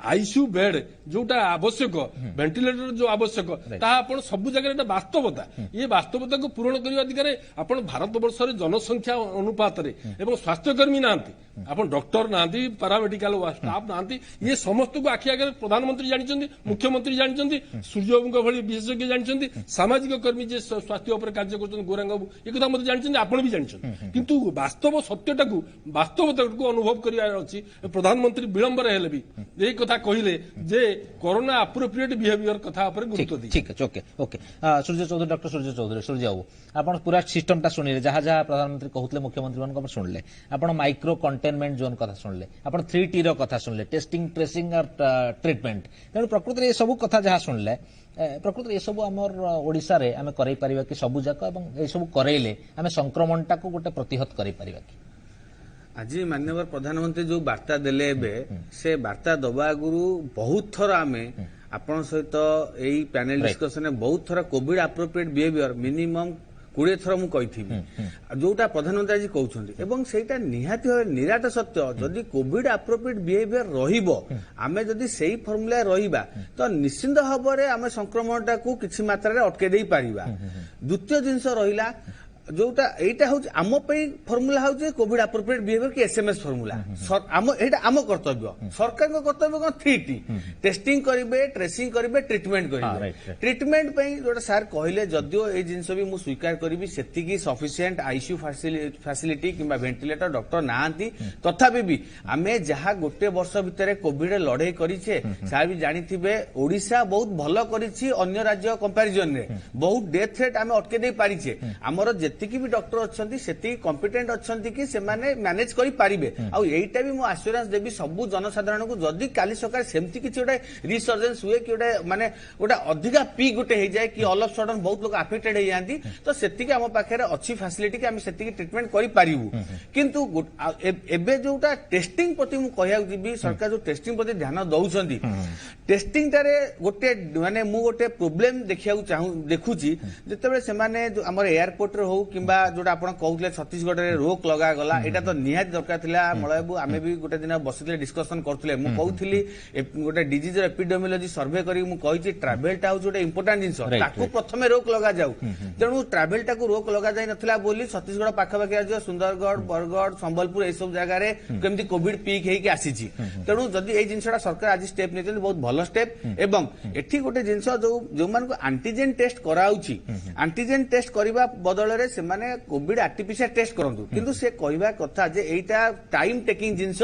आईसीयू बेड जोटा आवश्यक वेंटिलेटर जो आवश्यक ता आपण सब जगह वास्तवता ये वास्तवता को पूर्ण करने दिगरे आपण भारत वर्ष रे जनसंख्या अनुपात रे एवं स्वास्थ्यकर्मी नांती आपण डॉक्टर नांती पैरामेडिकल स्टाफ नांती ये समस्त को आखि आगे प्रधानमंत्री जानिचंदी मुख्यमंत्री जानिचंदी सूर्यबाबू भली विशेषज्ञ जानिचंदी सामाजिक कर्मी जे स्वास्थ्य ऊपर कार्य करछन गोरांग बाबू ये कथा मते जानिचंदी आपण भी जानिचंदी किंतु वास्तव सत्यटा को वास्तवता को अनुभव करिया अछि प्रधानमंत्री विलंब रे हेले भी एई कथा कहिले जे कोरोना अप्रोप्रिएट बिहेवियर कथा ऊपर गुरुत्व दी। ठीक है ओके ओके सूर्य चौधरी डॉक्टर सूर्य चौधरी सूर्य बाबू आपण पूरा सिस्टमटा सुनिले जहाँ जहाँ प्रधानमंत्री कहउतले मुख्यमंत्री मान को सुनले आपण माइक्रो कंटेनमेंट जोन कथा सुनले आपण 3T रो कथा सुनले टेस्टिंग ट्रेसिंग और ट्रीटमेंट तेणु प्रकृति ये सब कथा जहाँ सुनले प्रकृति ये सब आमर ओडिशा रे आमे करै परिबा कि सब जाक एवं ए सब करैले आमे संक्रमणटा को गोटे प्रतिहत करै परिबा कि आज माननीय प्रधानमंत्री जो वार्ता देले एबे से वार्ता दबा आगुरु बहुत थर आमे आपण सहित एई पैनल डिस्कशन बहुत थर कोविड अप्रोप्रिएट बिहेवियर मिनिमम 20 थर मु कहिथि जोटा प्रधानमंत्री आज कहउछन्ती एवं सेटा निहाती निराट सत्य जदि कोविड अप्रोप्रिएट बिहेवियर रहिबो आमे जदि सेही फॉर्मूला रहिबा तो निश्चित भाबरे आमे संक्रमणटा को किछि मात्रा रे अटके देई परिबा। द्वितीय जिंस रहिला जोटा एटा हूँ आम फर्मुला हूँ कोविड अप्रोप्रिएट बिहेवियर कि एसएमएस फर्मुला एटा आम कर्तव्य सरकार कर्तव्य कौन 3T टेस्टिंग करेंगे ट्रेसिंग करेंगे ट्रिटमेंट करेंगे ट्रिटमेंट जोटा सार कहले जदियो ये जिनस भी मुझे स्वीकार करी से सफिशिएंट आईसीयू फैसिलिटी कि वेंटिलेटर डॉक्टर नाहांती तथापि भी आम जहाँ गोटे वर्ष भितर कोविड लड़े करें सार भी जानी ओडिशा बहुत भल करी अन्य राज्य कंपैरिजन रे बहुत डेथ रेट आम अटके दे पारिछे हमर जेतिकी भी डॉक्टर अच्छी से कॉम्पिटेंट अच्छा कि से मैनेज करि पारिबे आउ एटा भी मु आश्योरेंस देबी सबु जनसाधारण को जदि काली सकाळ सेमती किछि गोटे रिसर्जेंस हुए कि गोटे माने गोटे अधिका पीक गोटे हो जाए कि ऑल ऑफ सडन बहुत लोग अफेक्टेड हो जाती तो सेतिकी आम पाखे अच्छी फैसिलिटी कि आम सेतिकी ट्रिटमेंट करि पारिबु किंतु एबे जोटा टेस्टिंग प्रति मु कहया जीबी सरकार जो टेस्टिंग प्रति ध्यान दउछंती टेस्टिंग टारे गोटे माने मु गोटे प्रॉब्लम देखिया देखुची जेतेबेले सेमाने जो हमर एयरपोर्ट रे हो किंबा जोटा आपण कहउतले छत्तीसगढ़ रे रोक लगा गला एटा तो निहात दरकार थिला मळयबु आमे भी गोटे दिन बसिले डिस्कशन करथले मु कहउथली गोटे डिजीज एपिडेमियोलॉजी सर्वे करी मु कहिची ट्रैवल टा गोटे इंपोर्टेंट जिंस ताकू प्रथमे रोक लगा जाऊ तेणु ट्रैवल टाकू रोक लगा जाई नथिला बोली छत्तीसगढ़ पाखापाखि राज्य सुंदरगढ़ बरगढ़ संबलपुर ए सब जगह रे केमती कोविड पीक हेकी आसीची तेणु जदि ए जिंसटा सरकार आज स्टेप नेते बहुत भलो स्टेप एवं एठी गोटे जिंस जो मान को एंटीजन टेस्ट कराउची एंटीजन टेस्ट करबा बदल रे से माने कोविड आरटीपीसीआर टेस्ट करंतु किंतु से कहबा कथा जे एटा टाइम टेकिंग जिंस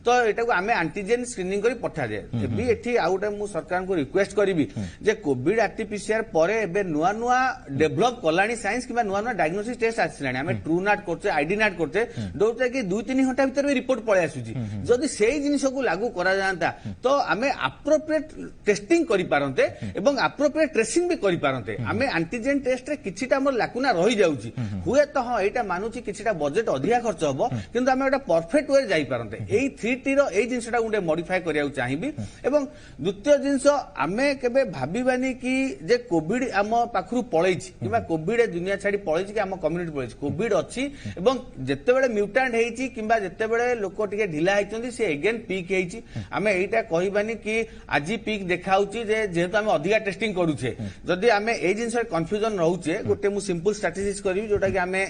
तो एटा को आमे एंटीजन स्क्रीनिंग करी पठा जाय एबी एठी आउटे मु सरकार को रिक्वेस्ट करिवि जे कोविड आरटीपीसीआर परे एबे नुआ नुआ डेवलप कलानी साइंस किबा नुआ नुआ डायग्नोसिस टेस्ट आसिलानी आमे ट्रू नाट करते आईडी नाट करते दोटा कि 2-3 घंटा भीतर रिपोर्ट पळे आसुची जदि सेही जिंस को लागू करा जानता तो आमे एप्रोप्रिएट टेस्टिंग करि पारंते एवं एप्रोप्रिएट ट्रेसिंग भी करि पारंते आमे एंटीजन टेस्ट रे किछिटा हमर लाकुना रहि जाउची हुए तो हां एटा मानुची किछिटा बजेट अधिका खर्च हबो किंतु आमे एटा परफेक्ट वे जाई पारंते एई 3T रो एई जिंसटा गुंडे मॉडिफाई करियाउ चाहिबी एवं द्वितीय जिंस आमे केबे भाबिबानी कि जे कोविड आम पाखरु पळैछि किबा कोविड दुनिया छाडी पळैछि कि आम कम्युनिटी पळैछि कोविड अछि एवं जेतेबेले म्यूटेंट हेछि किबा जेतेबेले लोक टिके ढिला हेचंदी से अगेन पीक हेछि आमे एटा कहिबानी कि आजि पीक देखाउछि जे जेहेतु आमे अधिका टेस्टिंग करूछे जदि आमे ए जिंस कंफ्यूजन रहउछे गोटे मु सिंपल स्ट्रेटेजीज करिवि जोटा कि आमे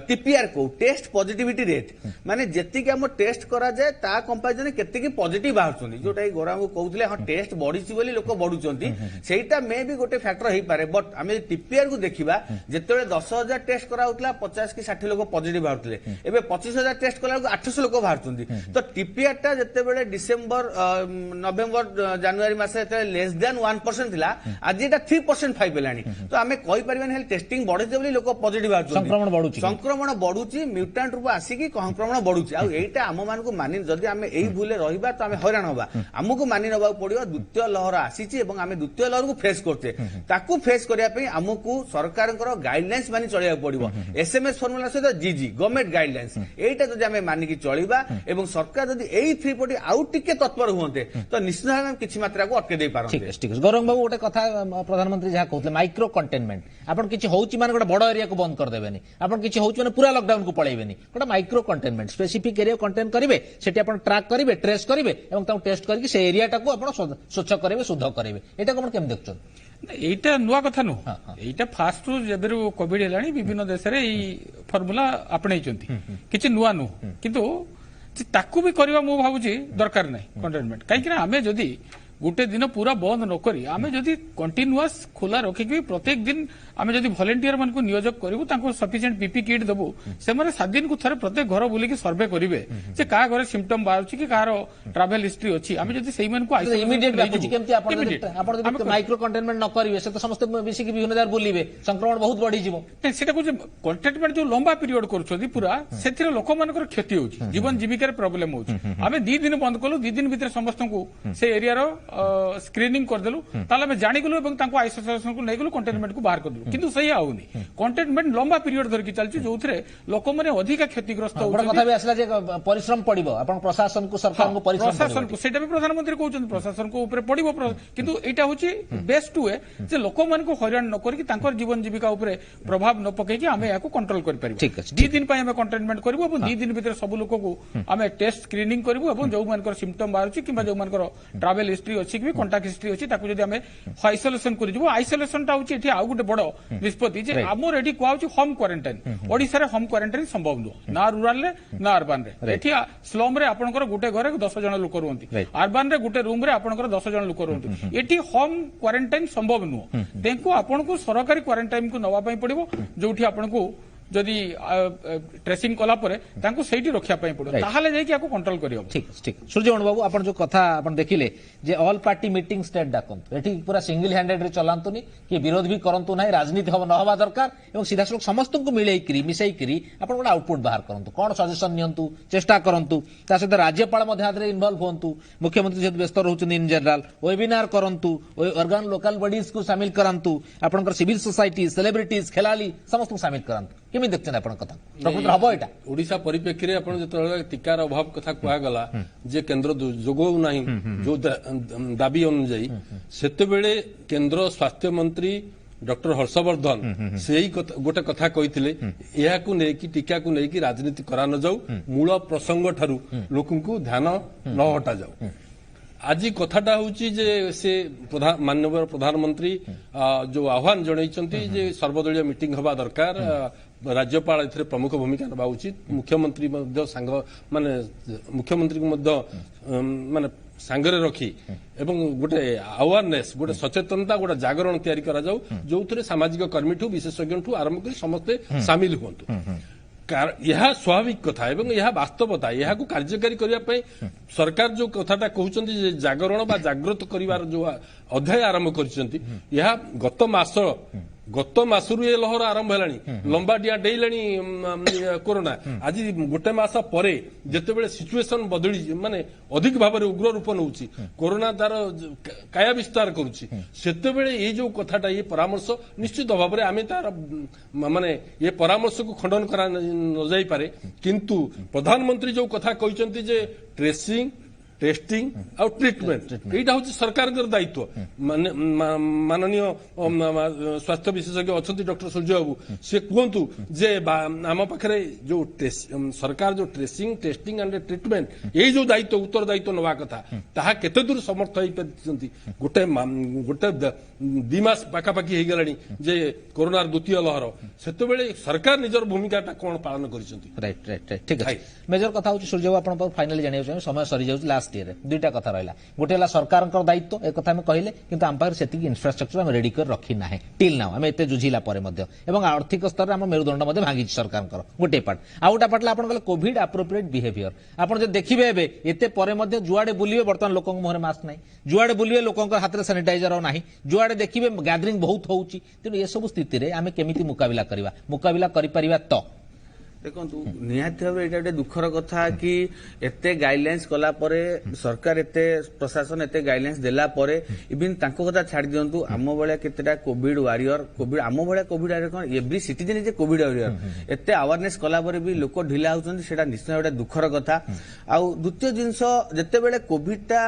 टीपीआर को टेस्ट पॉजिटिविटी रेट माने जेतिक हम टेस्ट करा जाय ता कंपैरिजन केतिक पॉजिटिव बाहरछुनी जोटा कि गोरा को कहउतले हां टेस्ट बढ़िछि बोली लोक बढ़ुचंती सेटा मे भी गोटे फैक्टर हेई पारे बट आमे टीपीआर को देखिबा जेतेबेले 10,000 टेस्ट करा होतला 50 कि 60 लोक पॉजिटिव बाहरतले एबे 25,000 टेस्ट कला 800 लोक बाहरछंती तो टीपीआर टा जेतेबेले डिसेंबर नवेम्बर जनवरी मासे लेस देन 1% थिला आज एटा 3% फाइव हेलानी तो आमे कहि परिबेन हेल टेस्टिंग बढ़े बोली लोक पॉजिटिव बाहरछंती संक्रमण बढ़ुची म्यूटेंट रूप आसिकी संक्रमण बढ़ुची आ एटा हम मान को मानि जदि आमे एई भूले रहिबा तो आमे हैरान होबा हमकु मानि नबा पड़ियो द्वितीय लहर आसीची एवं आमे द्वितीय लहर को फेस करते ताकू फेस करिया पे हमकु सरकारଙ୍କର गाइडलाइंस मानि चलिया पड़ियो एसएमएस फार्मूला सहित जीजी गवर्नमेंट गाइडलाइंस एटा जदि आमे मानि कि चलिबा एवं सरकार जदि एई 340 आउट टिके तत्पर हुंते तो निश्चित भाव किछि मात्रा को अटके दे पारंते ठीक है गौरंग बाबू गोटे कथा प्रधानमंत्री जहाँ कहते माइक्रो कंटेनमेंट आपन किछि होउची माने गोटे बड़ एरिया को बंद कर देबेनी आपन किछि होउची माने पूरा लॉकडाउन को पळेबेनी गोटे micro containment specific area contain करिवे सेठी आपन ट्रैक करिवे ट्रेस करिवे एवं ताऊ टेस्ट करके से एरिया टाको आपन स्वच्छ करिवे शुद्ध करिवे एटा कोन केम देखछन एटा नुआ कथा नु एटा फास्ट जेबेरु कोविड हेलानी विभिन्न देश रे ई फार्मूला आपणैचंती किछि नुआ नु किंतु ताकू भी करबा मु भाबुची दरकार नै कंटेनमेंट काई कि आमे जदी गोटे दिन पूरा बंद न करी आमे जदी कंटिन्यूअस खोला रखिकी प्रत्येक दिन आमे जदी वॉलंटियर मन को नियोजक करिवु तांको सफिशिएंट पीपी किट देबु से माने 7 दिन को थरे प्रत्येक घर बुली की सर्वे करिवे जे का घरे सिम्पटम बारुची कि कार ट्रैवल हिस्ट्री अछि आमे जदी सेही मन को इमीडिएट बापुची केमती आपण माइक्रो कंटेनमेंट न करिवे से तो समस्त बेसी की विभिन्न जार बुलीबे संक्रमण बहुत बढ़ी जिवो सेटा को कंटेनमेंट जो लंबा पीरियड करछोदी पूरा सेथिरे लोक मानकर क्षति होछि जीवन जीविका रे प्रॉब्लम होछि आमे 2 दिन बंद कलु 2 दिन भीतर समस्त को से एरिया रो स्क्रीनिंग करदेलु ताले में जानिगलु एवं तांको आइसोलेशन को नेगलु कंटेनमेंट को बाहर करदेलु किंतु सही आउनी कंटेनमेंट लंबा पीरियड धर की चलछि जोथरे लोक माने अधिक क्षतिग्रस्त हो बड़ कथा भी आसला जे परिश्रम पड़िबो आपण प्रशासन को सरकार को परिश्रम प्रशासन को सेटा भी प्रधानमंत्री कहउछन प्रशासन को ऊपर पड़िबो किंतु एटा होछि बेस्ट वे जे लोक मान को हैरान न करी कि तांकर जीवन जीविका ऊपर प्रभाव न पके कि हमें याको कंट्रोल कर परिबो 2 दिन पय हमें कंटेनमेंट करबो और 2 दिन भीतर सब लोक को हमें टेस्ट स्क्रीनिंग करबो और जो मानकर सिम्पटम बारुछि किबा जो मानकर ट्रैवल हिस्ट्री अछि कि कांटेक्ट हिस्ट्री अछि ताकू जदी हमें आइसोलेशन करि जबो आइसोलेशन ता होछि एठी आउ गुटे बडो निष्पत्ति जे आमर एठी कुआ होम क्वारंटाइन ओडिसा रे होम क्वारंटाइन संभव नुह ना रूरल रे ना अर्बन रे एठी स्लम रे आपनकर गुटे घरे 10 जण लोक रहंती अर्बन रे गुटे रूम रे आपनकर 10 जण लोक रहंती एठी होम क्वारंटाइन संभव नुह तेंको आपनको सरकारी क्वारंटाइन को नवा पई पड़िबो जोठी आपनको जदि ट्रेसिंग कला परे तांको सेठी रखिया पई पड़ो ताहाले जाई कि आको कंट्रोल करियो ठीक ठीक सूर्यमणि बाबू आपण जो कथा आपण देखिले जे ऑल पार्टी मीटिंग स्टेट डाकंतु एठी पूरा सिंगल हैंडेड रे चलांतुनी कि विरोध भी करंतु नाही राजनीति हो न होबा दरकार एवं सीधा सलक समस्त को मिलै करी मिसै करी आपण कोन आउटपुट बाहर करंतु कोन सजेशन नियंतु चेष्टा करंतु ता सहित राज्यपाल मध्ये आदरे इन्वॉल्व होंतु मुख्यमंत्री जद व्यस्त रहउछन इन जनरल वेबिनार करंतु ऑर्गन लोकल बॉडीज को शामिल करंतु आपनकर सिविल सोसाइटी सेलिब्रिटीज खेलाली समस्त को शामिल करंतु केमि देखछन आपण कथा प्रकृत हबो एटा ओडिसा परिप्रेक्षी रे आपण जतले टीकार अभाव कथा कुआ गला जे केंद्र जोगो नाही जो दाबी अनुଯାयी सेते बेले केंद्र स्वास्थ्य मंत्री डॉक्टर हर्षवर्धन सेही गोटे कथा कहिथिले एहा को नै कि टीका को नै कि राजनीति करा न जाऊ मूल प्रसंग ठारू लोकन को ध्यान न हटा जाऊ आज कथाटा होची जे से माननीय प्रधानमंत्री जो आह्वान जणाइछंती जे सर्वदलीय मीटिंग हवा दरकार राज्यपाल एथिरे प्रमुख भूमिका नबा उचित मुख्यमंत्री मध्य संघ माने मुख्यमंत्री को मध्य माने सांगरे रखी एवं गोटे अवेयरनेस गोटे सचेतनता गोटे जागरण तैयारी करा जाऊ जोथरे सामाजिक कर्मी ठू विशेषज्ञ ठू आरंभ कर समस्ते शामिल हुंतु यह स्वाभाविक कथा एवं यह वास्तवता यह को कार्यकारी करने सरकार जो कथाटा कहते जागरण बा जागृत करिवार जो अध्याय आरंभ कर गत मासरू ये लहर आरंभ है लंबा डिया डेलानी कोरोना आज गोटे मास पर जिते सिचुएसन बदली माने अधिक भाव में उग्र रूप नौ कोरोना तार काया विस्तार करुते ये जो कथाटा ये परामर्श निश्चित भाव में आम तार माने ये परामर्श को खंडन करा न जाई पारे किंतु प्रधानमंत्री जो कथा कहते जे ट्रेसिंग टेस्टिंग और ट्रिटमेंट यहाँ हूँ सरकार दायित्व माननीय स्वास्थ्य विशेषज्ञ अच्छा डॉक्टर सूर्य बाबू सी कहतु जे आम पाखे जो सरकार जो ट्रेसिंग टेस्टिंग एंड ट्रिटमेंट यही जो दायित्व उत्तर दायित्व नवा कथा ताहा केते दूर समर्थ हो गोटे गोटे 2 मास पाखापाखि हो गलानी जे कोरोनार द्वितीय लहर से सरकार निजर भूमिकाटा कौन पालन कर ठीक है मेजर कथा हूँ सूर्य बाबू आप फाइनाली जाना समय सरी जाऊँ लास्ट दुईटा कथा रहा गोटे सरकार दायित्व एक कथा कहले किंतु आम पाखे से इंफ्रास्ट्रक्चर आम रेडी कर रखी ना टिल नाउ आम एत जुझिला आर्थिक स्तर में आम मेरुदंड भांगी सरकार गोटे पार्ट आ गोटा पार्ट आप कोविड एप्रोप्रिएट बिहेवियर आप देखिए एत जुआड़े बुलिए बर्तमान लोक मुहर मास्क ना जुआड़े बुलिए लोक हाथ में सानिटाइजर ना जुआड़े देखिए गैदरिंग बहुत होची तेणु ये सब स्थिति आम केमिति मुकाबिला करवा मुकाबिला करिपरिबा तो देखो निहाती भाव ये दुखर कथा कि एते गाइडलाइंस कला परे सरकार एते प्रशासन एते गाइडलाइंस देला परे इवन तांको कथा छाड़ दियंतु आम बेले केतेटा कोविड वारियर कोविड आम बेले कोविड वारियर कोन every citizen is a Covid warrior एते अवेयरनेस कला परे भी लोक ढिला होउछन्ति सेटा निश्चय गोटे दुखर कथा आउ द्वितीय जिंस जते बेले कोविडटा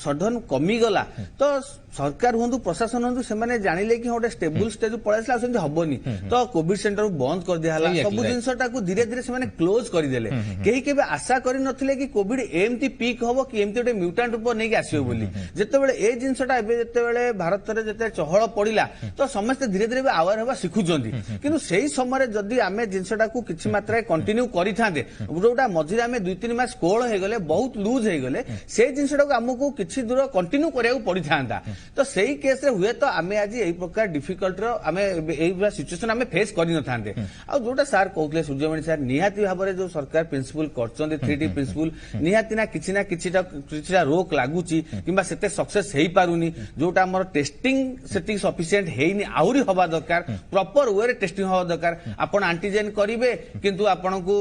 सडन कमी गला तो सरकार हुंतु प्रशासन हुंतु से माने जानिले कि गोटे स्टेबल स्टेज पळाइसला सेंति हबोनी तो कोविड सेंटर बंद कर दिया हला सब जिंसटा को धीरे धीरे से क्लोज करदेले कहीं केबे आशा करि नथिले कि कोविड एमती पीक हबो कि एमती गोटे म्यूटेंट रूप नै कि आसीबो बोली जेतेबेले ए जिंसटा एबे जेतेबेले भारत रे जेते चहळ पड़िला तो समस्त धीरे धीरे अवेयर होबा सिखुचंती किंतु सेही समय जदी आमे जिंसटा को किछि मात्रा कंटिन्यू करि थांदे जोटा मझिरे आमे 2-3 मास कोळ हे गले बहुत लूज हे गले से जिंसटा को हमकु किछि दूर कंटिन्यू करिया पड़ी थांदा तो सेही केस रे हुए तो आमे आज एही प्रकार डिफिकल्ट रो आमे एही सिचुएशन आमे फेस करि न थांदे आ जोटा सर कहतले सूर्यमणि सर निहाती भाव में जो सरकार प्रिंसिपल करछन्ते 3T प्रिंसिपल निहाती ना किछिटा रोक लागुची किंबा सेते सक्सेस हेई पारुनी जोटा हमर टेस्टिंग सेटिंग सफिशिएंट हेइनी आउरी होबा दरकार प्रॉपर वे रे टेस्टिंग होबा दरकार आपण एंटीजन करिवे किंतु आपनकू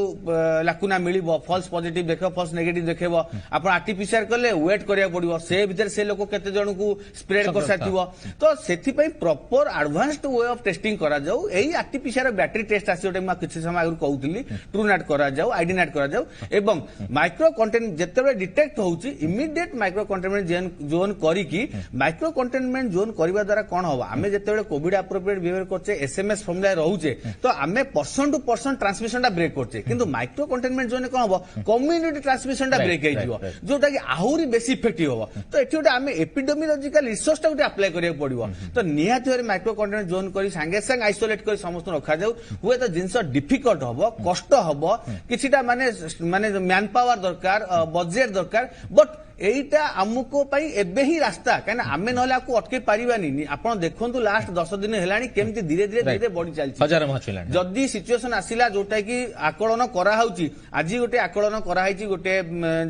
लाकुना मिलिबो फॉल्स पॉजिटिव देखो फॉल्स नेगेटिव देखबो आपण आरटीपीसीआर करले वेट करिया पड़िबो से भीतर से लोक केते जण को स्प्रेड कर साथिबो तो सेथि पई proper advanced way of testing करा जाऊ एही आरटीपीसीआर बैटरी टेस्ट आसी ओटे मा किछि समय आगु कहउतली ट्रूनेट करा जाऊ आईडी नेट करा जाऊ एवं माइक्रो कंटेनमेंट जेतेबे डिटेक्ट होउची इमीडिएट माइक्रो कंटेनमेंट जोन करिकी माइक्रो कंटेनमेंट जोन करबा द्वारा कोन होबा आमे जेतेबे कोविड एप्रोप्रिएट बिहेवियर करछे एसएमएस फॉर्मुला रहउचे तो आमे पर्सन टू पर्सन ट्रांसमिशन टा ब्रेक करछे किंतु माइक्रो कंटेनमेंट जोन कोन होबा कम्युनिटी ट्रांसमिशन टा ब्रेक हेइजिवो जोटा कि आहुरी बेसी इफेक्टिव होबा तो एठी ओटा आमे एपिडेमियोलॉजिकल रिसोर्सटा गोटे अप्लाई करने पड़ो तो निहाती भाव माइक्रो कंटेनमेंट जोन कर सांगे सांगे आइसोलेट कर समस्त रखा जाऊ हुए तो जिनस डिफिकल्ट हम कष्ट हम किछिटा माने माने मैन पावर दरकार बजेट दरकार बट एटा आमुको पाई एबे ही रास्ता कहीं आमे नले आपको अटके पारिबानी आपण देखंतु लास्ट 10 दिन हेलानी केमती धीरे धीरे धीरे बढ़ी चलछि जदि सिचुएशन आसिला जोटा कि आकलन करा होउची आज गोटे आकलन करा हाइची गोटे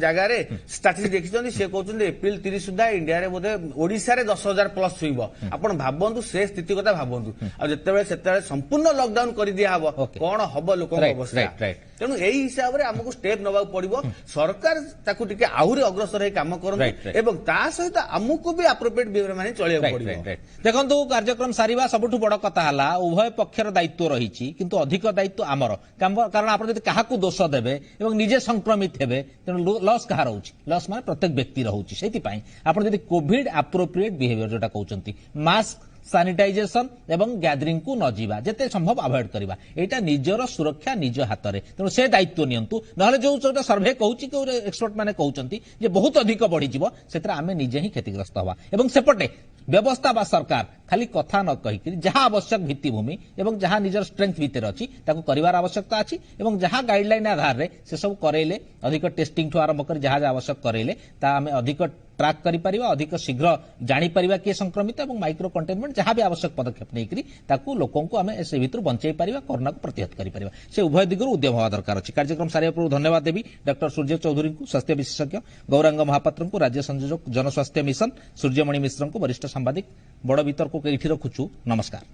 जगह रे स्टैटिस्टिक्स देखिछन्ती से कहउछन्ती एप्रिल 30 सुधा इंडिया रे बोधे ओडिसा रे 10,000 प्लस छुइबो आपण भाबंतु से स्थिति कथा भाबंतु आ जेतेबेले संपूर्ण लॉकडाउन कर दिया हबो कोन हबो लोक अवस्था तेणु एही हिसाब रे हमको स्टेप नबाक पड़िबो सरकार ताकू टिके आहुरी अग्रसर हे काम करन एवं ता सहित हमको भी एप्रोप्रिएट बिहेवियर माने चलिया पड़िबो देखंतु कार्यक्रम सारिबा सबठु बड़ कथा हला उभय पक्षर दायित्व रहिछि किंतु अधिक दायित्व आमर कारण आपण जदि काहाकू दोष देबे एवं निजे संक्रमित हेबे तेणु लॉस कहा रहउछि लॉस माने प्रत्येक व्यक्ति रहउछि सेति पई आपण जदि कोविड एप्रोप्रिएट बिहेवियर जोटा कहउचंती मास्क सानिटाइजेशन एवं गैदरिंग को न जीवा जेते संभव अवॉइड करबा एटा निजर सुरक्षा निज हाथ रे तेणु से दायित्व नियंतु नहले जो सर्वे कहउछि कि एक्सपर्ट माने कहउचंती जे बहुत अधिक बढ़ी जीवो सेतरा आमे निजे ही क्षतिग्रस्त हवा एवं सेपटे व्यवस्था बा सरकार खाली कथा न कहि जहां आवश्यक भित्तिभूमि एवं जहां निजर स्ट्रेंथ भितर अछि ताको करिवार आवश्यकता अछि एवं जहां गाइडलाइन आधार रे से सब करेले अधिक टेस्टिंग ठु आरंभ कर जहां आवश्यक करेले ता आमे अधिक ट्रैक करि परिबा अधिक शीघ्र जानि परिबा के संक्रमित एवं माइक्रो कंटेनमेंट जहां भी आवश्यक पदक्षेप नै करी ताको लोकन को आमे से भितर बंचाई परिबा कोरोना को प्रतिहत करि परिबा से उभय दिगरु उद्यम हवा दरकार अछि कार्यक्रम सारे पर धन्यवाद देबी डॉक्टर सूर्य चौधरी को स्वास्थ्य विशेषज्ञ गौरांग महापात्र को राज्य संयोजक जनस्वास्थ्य मिशन सूर्यमणि मिश्र को वरिष्ठ सांबादिक बड़ भीतर को केठी रखुछु नमस्कार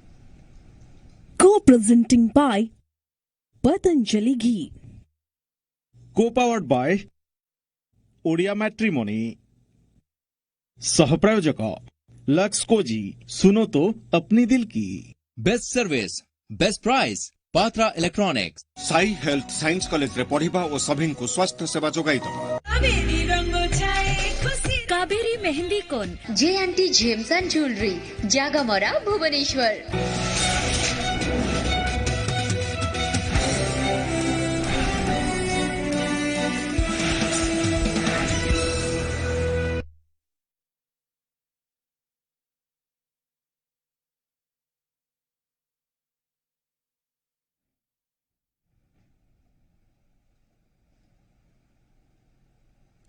Co-presenting by Patanjali Ghee. Co-powered by Odia matrimony सहप्रायोजक लक्स कोजी सुनो तो अपनी दिल की best service best price Patra electronics Sai health science college रे पढ़िबा और सभी को स्वास्थ्य सेवा जोगाई दबा Kaveri Mehndi cone JNT gems and jewellery Jagamara Bhubaneswar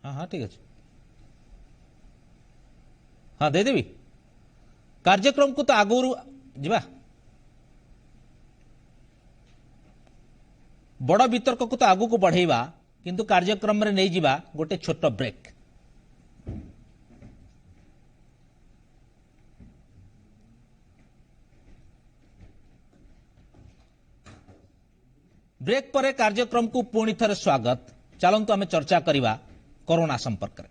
हाँ ठीक अच्छे हाँ दे देवी कार्यक्रम को तो आगुरी जीवा बड़ वितर्क को तो आगु को बढ़ेवा किंतु कार्यक्रम रे नहीं जीवा गोटे छोट ब्रेक ब्रेक पर कार्यक्रम को पुणी थरे स्वागत चलंतु आमे चर्चा करिवा कोरोना संपर्क रे।